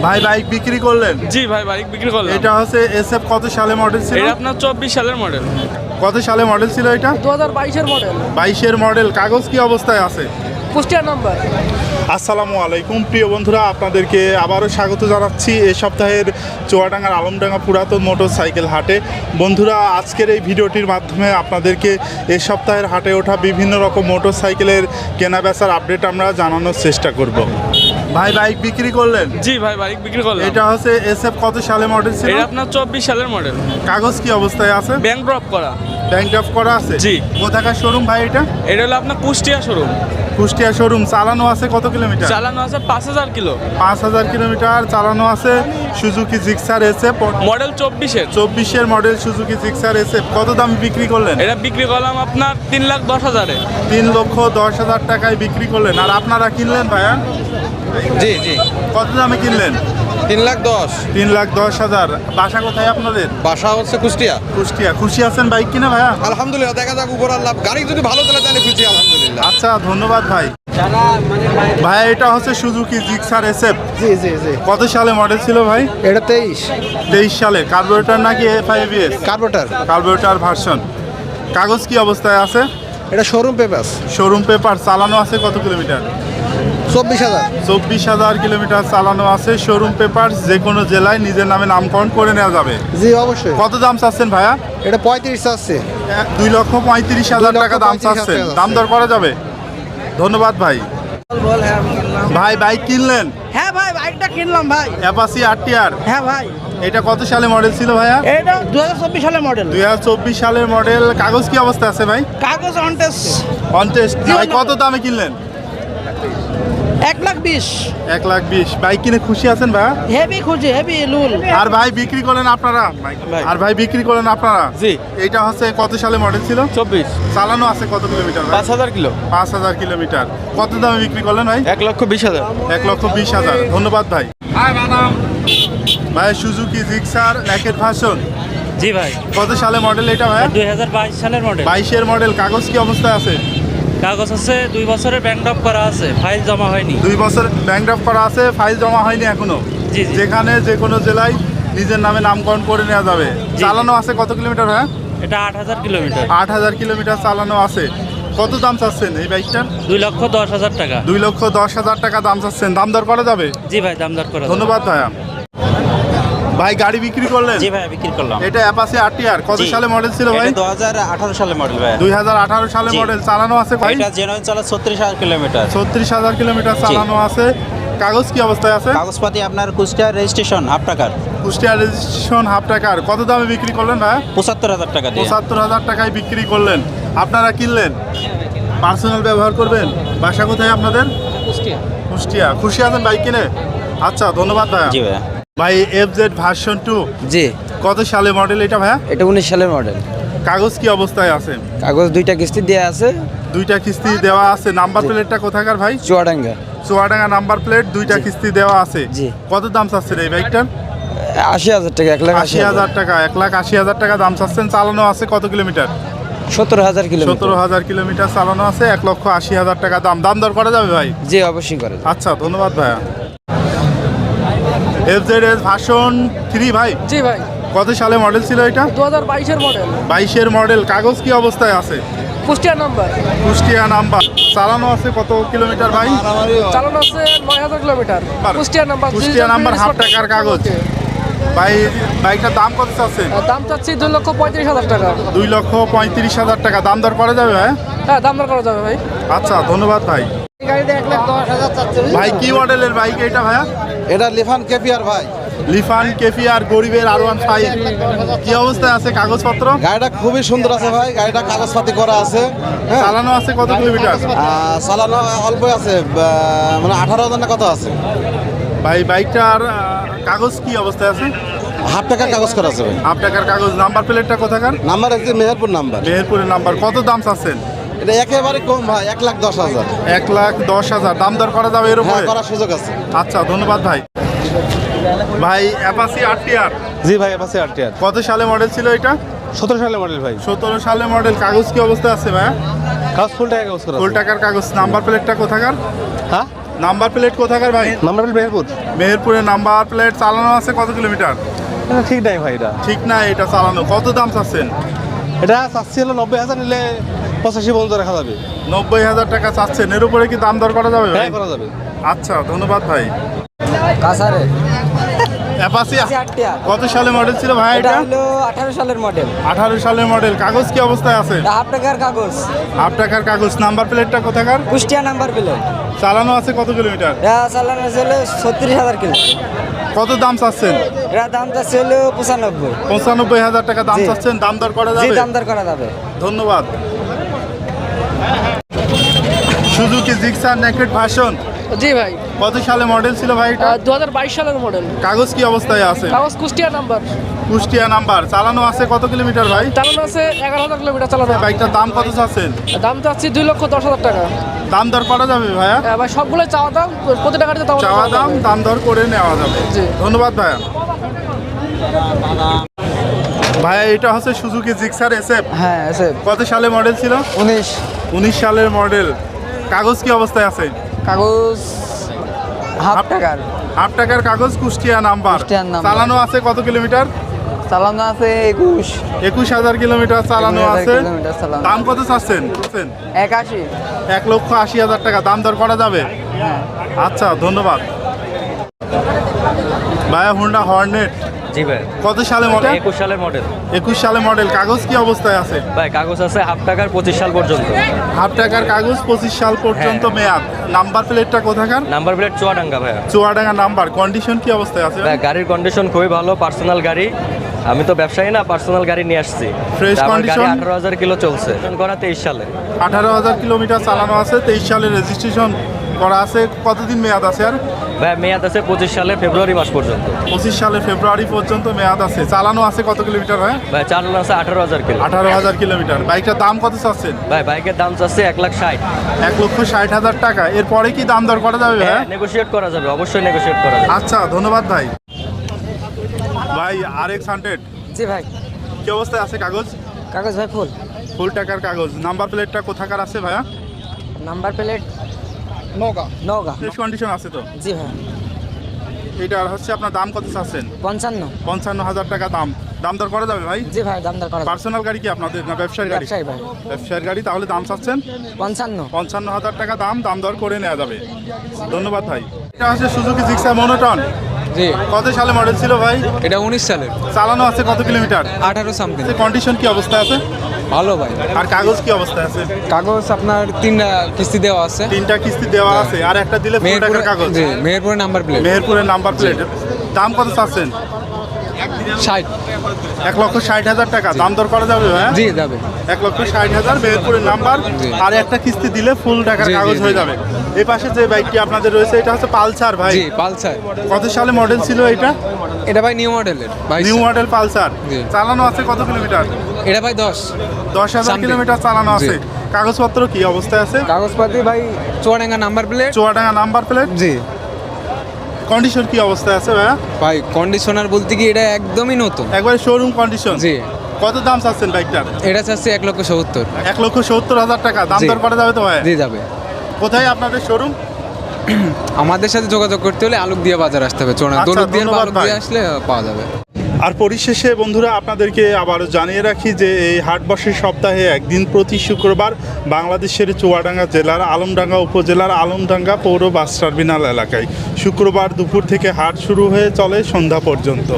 ভাই বাইক বিক্রি করলেন? জি ভাই, বাইক বিক্রি করলাম। এটা হচ্ছে এসএফ কত সালে মডেল ছিল? এটা আপনার 24 সালের মডেল। কত সালে মডেল ছিল এটা? 2022-এর মডেল। 22-এর মডেল। কাগজ কি অবস্থায় আছে? কুষ্টিয়া নাম্বার। আসসালামু আলাইকুম প্রিয় বন্ধুরা, আপনাদেরকে আবারও স্বাগত জানাচ্ছি এই সপ্তাহের চুয়াডাঙ্গার আলমডাঙ্গা পুরাতন মোটর সাইকেল হাটে। বন্ধুরা, আজকের এই ভিডিওটির মাধ্যমে আপনাদেরকে এই সপ্তাহের হাটে ওঠা বিভিন্ন রকম মোটর সাইকেলের কেনা বেচার আপডেট আমরা জানানোর চেষ্টা করব। ভাই বাইক বিক্রি করলেন? জি ভাই, বাইক বিক্রি করলাম। এটা হচ্ছে এসএফ কত সালে মডেল ছিল? এটা আপনার 24 সালের মডেল। কাগজ কি অবস্থায় আছে? ব্যাংক ড্রপ করা। ব্যাংক ড্রাফট করা আছে? জি। কোথাকার শোরুম ভাই এটা? এটা হলো আপনার কুষ্টিয়া শোরুম। কুষ্টিয়া শোরুম। চালানো আছে কত কিলোমিটার? চালানো আছে 5000 কিলো। 5000 কিলোমিটার চালানো আছে। সুজুকি জিক্সার এসএফ মডেল 24-এর। 24-এর মডেল সুজুকি জিক্সার এসএফ। কত দামে বিক্রি করলেন? এটা বিক্রি করলাম আপনার 3,10,000-এ। 3,10,000 টাকায় বিক্রি করলেন। আর আপনারা কিনলেন ভাইয়া? জি জি কত দামে কিনলেন? 3,10,000। 3,10,000। বাসা কোথায় আপনাদের? বাসা হচ্ছে কুষ্টিয়া। কুষ্টিয়া। খুশি আছেন বাইক কিনে ভাইয়া? আলহামদুলিল্লাহ, দেখা যাক উপর আল্লাহ, গাড়ি যদি ভালো চলে তাহলে খুশি আলহামদুলিল্লাহ। আচ্ছা, ধন্যবাদ ভাই। ভাই এটা হচ্ছে সুজুকি জিক্সার এসএফ। জি জি জি, কত সালে মডেল ছিল ভাই? এটা 23 সালে। কার্বোরেটর নাকি FIBS? কার্বোটার। Carburettor version. কাগজ কি অবস্থায় আছে? এটা শোরুম পেপার। Showroom paper. চালানো আছে কত কিলোমিটার? 24,000। 24,000 কিলোমিটার চালানো আছে। Showroom paper. যে কোনো জেলায় নিজের নামে নামকরণ করে নেওয়া যাবে। জি অবশ্যই। কত দাম চাচ্ছেন ভাইয়া? এটা 35 আছে। 2,35,000 টাকা দাম 2,35,000 চাচ্ছেন। টাকা দাম দর করা যাবে? ধন্যবাদ ভাই। ভাই বাইক কিনলেন? হ্যাঁ ভাই, বাইকটা কিনলাম ভাই। Apache RTR। হ্যাঁ ভাই, এটা কত সালে মডেল ছিল ভাইয়া? এটা 2024 সালের মডেল। 2024 সালের মডেল। কাগজ কি অবস্থা আছে ভাই? কাগজ অন টেস্ট। কন্টেস্ট। ভাই কত দামে কিনলেন? 1,20,000। 1,20,000। বাইক কিনে খুশি আছেন ভাইয়া? হেভি খুঁজে, হেভি লুল। আর ভাই বিক্রি করলেন আপনারা? আর ভাই বিক্রি করলেন আপনারা? জি। এইটা হচ্ছে কত সালে মডেল ছিল? 24। চালানো আছে কত কিলোমিটার ভাই? 5000 কিলো। 5,000 কিলোমিটার। কত দামে বিক্রি করলেন ভাই? 1,20,000। 1,20,000। ধন্যবাদ ভাই। ভাই সুজুকি জিক্সার ন্যাকেড ভার্সন। জি ভাই, কত সালে মডেল এটা ভাই? 2022 সালের মডেল। 22-এর মডেল। কাগজ কি অবস্থায় আছে? কাগজ আছে 2 বছরের ব্যাংক ড্রপ করা আছে, ফাইল জমা হয়নি। 2 বছর ব্যাংক ড্রাফট করা আছে, ফাইল জমা হয়নি এখনো। জি, জি। যেখানে যে কোনো জেলায় নিজের নামে নামকরণ করে নেওয়া যাবে। জি। চালানো আছে কত কিলোমিটার ভাই? এটা 8,000 কিলোমিটার। 8,000 কিলোমিটার চালানো আছে। কত দাম চাচ্ছেন এই বাইকটার? 2,10,000 টাকা। 2,10,000 টাকা দাম চাচ্ছেন। দাম দর করা যাবে? জি ভাই, দাম দর করা যাবে। ধন্যবাদ ভাইয়া। ভাই গাড়ি বিক্রি করলেন? জি ভাই, বিক্রি করলাম। এটা অ্যাপাচি RTR। কত জি। সালে মডেল ছিল ভাই? এটা 2018 সালের মডেল ভাই। 2018 সালে জি। মডেল। চালানো আছে ভাই? এটা জেনুইন চালা 36,000 কিলোমিটার। 36,000 কিলোমিটার চালানো আছে। কাগজ কি অবস্থায় আছে? কাগজপাতি আপনার কুষ্টিয়া রেজিস্ট্রেশন হাফ টাকার। কুষ্টিয়া রেজিস্ট্রেশন হাফ টাকার। কত দামে বিক্রি করলেন ভাই? 75,000 টাকা দিয়ে। 75,000 টাকায় বিক্রি করলেন। আপনারা কিনলেন? পার্সোনাল ব্যবহার করবেন? বাসা কোথায় আপনাদের? কুষ্টিয়া। কুষ্টিয়া। খুশি আছেন বাইক কিনে? আচ্ছা, ধন্যবাদ ভাইয়া। জি ভাই। ভাই FZ ভার্সন 2। জি, কত সালে মডেল এটা ভাইয়া? এটা 19 সালের মডেল। কাগজ কি অবস্থায় আছে? কাগজ 2টা কিস্তি দেয়া আছে। 2টা কিস্তি দেওয়া আছে। নাম্বার প্লেটটা কোথাকার ভাই? চুয়াডাঙ্গা। Chuadanga number plate. 2টা কিস্তি দেওয়া আছে। জি। কত দাম চাচ্ছেন এই বাইকটার? 80,000 টাকা। 80,000 টাকা। 1,80,000 টাকা দাম চাচ্ছেন। চালানো আছে কত কিলোমিটার? 17,000 কিলোমিটার। 17,000 কিলোমিটার চালানো আছে। 1,80,000 টাকা দাম। দাম দর করা যাবে ভাই? জি অবশ্যই করে। আচ্ছা, ধন্যবাদ ভাইয়া। FZS ভার্সন 3 ভাই। জি ভাই, কত সালে মডেল ছিল এটা? 2022-এর মডেল। 22-এর মডেল। কাগজ কি অবস্থায় আছে? কুষ্টিয়া নাম্বার। কুষ্টিয়া নাম্বার। চালানো আছে কত কিলোমিটার ভাই? চালানো আছে 9,000 kilometre. Kushtia number. Kushtia number half টাকার কাগজ। ভাই বাইকটার দাম কত চাচ্ছে? দাম চাচ্ছি 2,35,000 টাকা। 2,35,000 টাকা। দাম দর করা যাবে ভাই? হ্যাঁ, দাম দর করা যাবে ভাই। আচ্ছা, ধন্যবাদ ভাই। গাড়িতে 1,10,000 চাচ্ছে। ভাই কি মডেলের বাইক এটা ভাইয়া? এটা লিফান কেপিআর ভাই। লিফান কেফিআর গরিবের R15। কি অবস্থায় আছে কাগজপত্র? গাড়িটা খুবই সুন্দর আছে ভাই। গাড়িটা কাগজপাতি করা আছে। হ্যাঁ, চালানো আছে কত কিলোমিটার? চালানো অল্প আছে, মানে 18,000 না কত আছে। ভাই বাইকটার কাগজ কি অবস্থায় আছে? হাফ টাকার কাগজ করা আছে ভাই। হাফ টাকার কাগজ। নাম্বার প্লেটটা কোথাকার? নাম্বার হচ্ছে মেহেরপুর নাম্বার। মেহেরপুরের নাম্বার। কত দাম চাচ্ছেন? এটা একেবারে কম ভাই, 1,10,000। 1,10,000। দাম দর করা যাবে এর হ্যাঁ, উপরে? করার সুযোগ আছে। আচ্ছা, ধন্যবাদ ভাই। ভাই অ্যাপাচি RTR। জি ভাই, অ্যাপাচি RTR। কত সালে মডেল ছিল এটা? 17 সালের মডেল ভাই। 17 সালে মডেল। কাগজ কি অবস্থায় আছে ভাইয়া? কাগজ ফুল টাকা কাগজ করা ফুল টাকার কাগজ। নাম্বার প্লেটটা কোথাকার? হ্যাঁ, নাম্বার প্লেট কোথাকার ভাই? নাম্বার মেহেরপুর। মেহেরপুরের নাম্বার প্লেট। চালানো আছে কত কিলোমিটার? ঠিক নাই ভাই এটা। ঠিক না, এটা চালানো। কত দাম চাচ্ছেন? এটা চাচ্ছি হলো 90,000, নিলে 85 পর্যন্ত রাখা যাবে। 90,000 টাকা চাচ্ছেন। এর উপরে কি দাম দর করা যাবে ভাই? হ্যাঁ, করা যাবে। আচ্ছা, ধন্যবাদ ভাই। কাসারে অ্যাপাচি আটটিয়া কত সালে মডেল ছিল ভাই এটা? হলো 18 সালের মডেল 18 সালের মডেল। কাগজ কি অবস্থায় আছে? হাফ টাকার কাগজ হাফ টাকার কাগজ। নাম্বার প্লেটটা কোথাকার? কুষ্টিয়া নাম্বার প্লেট চালানো আছে কত কিলোমিটার? এটা চালানো ছিল 36,000 কিলো কত দাম চাচ্ছেন? এটা দামটা ছিল 95 95,000 টাকা দাম জি। চাচ্ছেন। দাম দর করা জি যাবে? দাম দর করা যাবে। ধন্যবাদ। সুজুকি জিক্সার নেকেড ভার্সন জি ভাই কত সালে মডেল ছিল ভাই এটা? 2022 সালের মডেল কাগজ কি অবস্থায় আছে? কাগজ কুষ্টিয়া নাম্বার কুষ্টিয়া নাম্বার। চালানো আছে কত কিলোমিটার ভাই? চালানো আছে 11,000 কিলোমিটার চালানো। বাইকটার দাম কত চাচ্ছেন? দাম চাচ্ছি 2,10,000 টাকা। দাম দর করা যাবে ভাইয়া? ভাই সবগুলো চাওয়া দাম, প্রতি টাকাতে চাওয়া দাম দাম দর করে নেওয়া যাবে। জি। ধন্যবাদ ভাইয়া। ভাইয়া এটা হচ্ছে সুজুকি জিক্সার এসএফ। হ্যাঁ আছে কত সালে মডেল ছিল? 19 সালের মডেল। কাগজ কি অবস্থায় আছে? কাগজ হাফ টাকার হাফ টাকার কাগজ। কুষ্টিয়া নাম্বার। কুষ্টিয়ার নাম্বার। চালানো আছে কত কিলোমিটার? চালানো আছে 21,000 কিলোমিটার চালানো 21,000 আছে। কিলোমিটার চালানো। দাম কত চাচ্ছেন? 81। 1,80,000 টাকা। দাম দর করা যাবে? হ্যাঁ আচ্ছা, ধন্যবাদ ভাইয়া। হুন্ডা হর্নেট জি ভাই, কত সালে মডেল? 21 সালের মডেল 21 সালে মডেল। কাগজ কি অবস্থায় আছে? ভাই। কাগজ আছে হাফ টাকার 25 সাল পর্যন্ত। হাফ টাকার কাগজ, 25 সাল পর্যন্ত মেয়াদ। নাম্বার প্লেটটা কোথাকার? নাম্বার প্লেট চুয়াডাঙ্গা ভাইয়া। চুয়াডাঙ্গা নাম্বার। কন্ডিশন কি অবস্থায় আছে? ভাই গাড়ির কন্ডিশন খুবই ভালো, পার্সোনাল গাড়ি। আমি তো ব্যবসায়ী না, পার্সোনাল গাড়ি নিয়ে আসছি। Fresh আমার গাড়ি condition? 18,000 কিলো চলছে, করা 23 সালে। 18,000 কিলোমিটার চালানো আছে। 23 সালে রেজিস্ট্রেশন করা আছে। কতদিন মেয়াদ আছে আর? ভাই মেয়াদ আছে 25 সালে ফেব্রুয়ারি মাস পর্যন্ত। 25 সালে ফেব্রুয়ারি পর্যন্ত মেয়াদ আছে। চালানো আছে কত কিলোমিটার ভাই? ভাই চালানো আছে 18,000 কিলো। 18,000 কিলোমিটার। বাইকটার দাম কত চাচ্ছেন? ভাই বাইকের দাম চাচ্ছে 1,60,000। 1,60,000 টাকা। এরপরে কি দাম দর করা যাবে ভাই? হ্যাঁ, নেগোশিয়েট করা যাবে, অবশ্যই নেগোশিয়েট করা যাবে। আচ্ছা, ধন্যবাদ ভাই। ভাই RX 100 জি ভাই কি অবস্থায় আছে? কাগজ কাগজ ভাই ফুল ফুল টাকার কাগজ। নাম্বার প্লেটটা কোথাকার আছে ভাইয়া? Number plate Naogaon. Fresh condition আছে তো? জি ভাই এটার হচ্ছে আপনার দাম কত চাচ্ছেন? 55। 55,000 টাকা দাম। দাম দর করা যাবে ভাই? জি ভাই দাম দর করা যাবে। পার্সোনাল গাড়ি কি আপনাদের না ব্যবসায়ী গাড়ি? ব্যবসায়ী ভাই ব্যবসায়ীর গাড়ি। তাহলে দাম চাচ্ছেন 55। 55,000 টাকা দাম। দাম দর করে নেওয়া যাবে। ধন্যবাদ ভাই। এটা হচ্ছে সুজুকি জিক্সার মনোটন। জি কত সালে মডেল ছিল ভাই? এটা 19 সালের। চালানো আছে কত কিলোমিটার? 18 সামথিং। কন্ডিশন কি অবস্থায় আছে? ভালো ভাই। আর কাগজ কি অবস্থায় আছে? কাগজ আপনার 3টা কিস্তি দেওয়া আছে। 3টা কিস্তি দেওয়া আছে। আর একটা দিলে ফুল টাকার কাগজ। জি মেহেরপুরের নাম্বার প্লেট। মেহেরপুরের নাম্বার প্লেট। দাম কত চাচ্ছেন? 60। 1,60,000 টাকা। দাম দর করা যাবে ভাই? জি যাবে। 1,60,000 মেহেরপুরের নাম্বার। জি। আর একটা কিস্তি দিলে ফুল টাকার জি, জি, কাগজ জি। হয়ে যাবে। এই পাশে যে বাইকটি আপনাদের রয়েছে এটা হচ্ছে পালসার ভাই। জি পালসার। কত সালে মডেল ছিল এটা? এটা ভাই নিউ মডেলের। New model Pulsar. জি। চালানো আছে কত কিলোমিটার? এটা ভাই 10। 10,000 Something। কিলোমিটার চালানো আছে। জি। কাগজপত্র কি অবস্থায় আছে? কাগজপাতি ভাই Chuadanga number plate. Chuadanga number plate. জি কন্ডিশন কি অবস্থায় আছে ভাইয়া? ভাই কন্ডিশনার বলতে কি এটা একদমই নতুন। একবারে শোরুম কন্ডিশন। জি কত দাম চাচ্ছেন বাইকটার? এটা চাচ্ছি 1,70,000। 1,70,000 টাকা। দাম জি। দর করা যাবে তো ভাই? জি যাবে। কোথায় আপনাদের শোরুম? আমাদের সাথে যোগাযোগ করতে হলে আলুকদিয়া বাজার আসতে হবে। চুয়াডাঙ্গা আচ্ছা, দৌলতদিয়া বা ধন্যবাদ আলুকদিয়া ভাই। আসলে পাওয়া যাবে। আর পরিশেষে বন্ধুরা আপনাদেরকে আবারও জানিয়ে রাখি যে এই হাট বসে সপ্তাহে একদিন প্রতি শুক্রবার বাংলাদেশের চুয়াডাঙ্গা জেলার আলমডাঙ্গা উপজেলার আলমডাঙ্গা পৌর বাস টার্মিনাল এলাকায়। শুক্রবার দুপুর থেকে হাট শুরু হয়ে চলে সন্ধ্যা পর্যন্ত।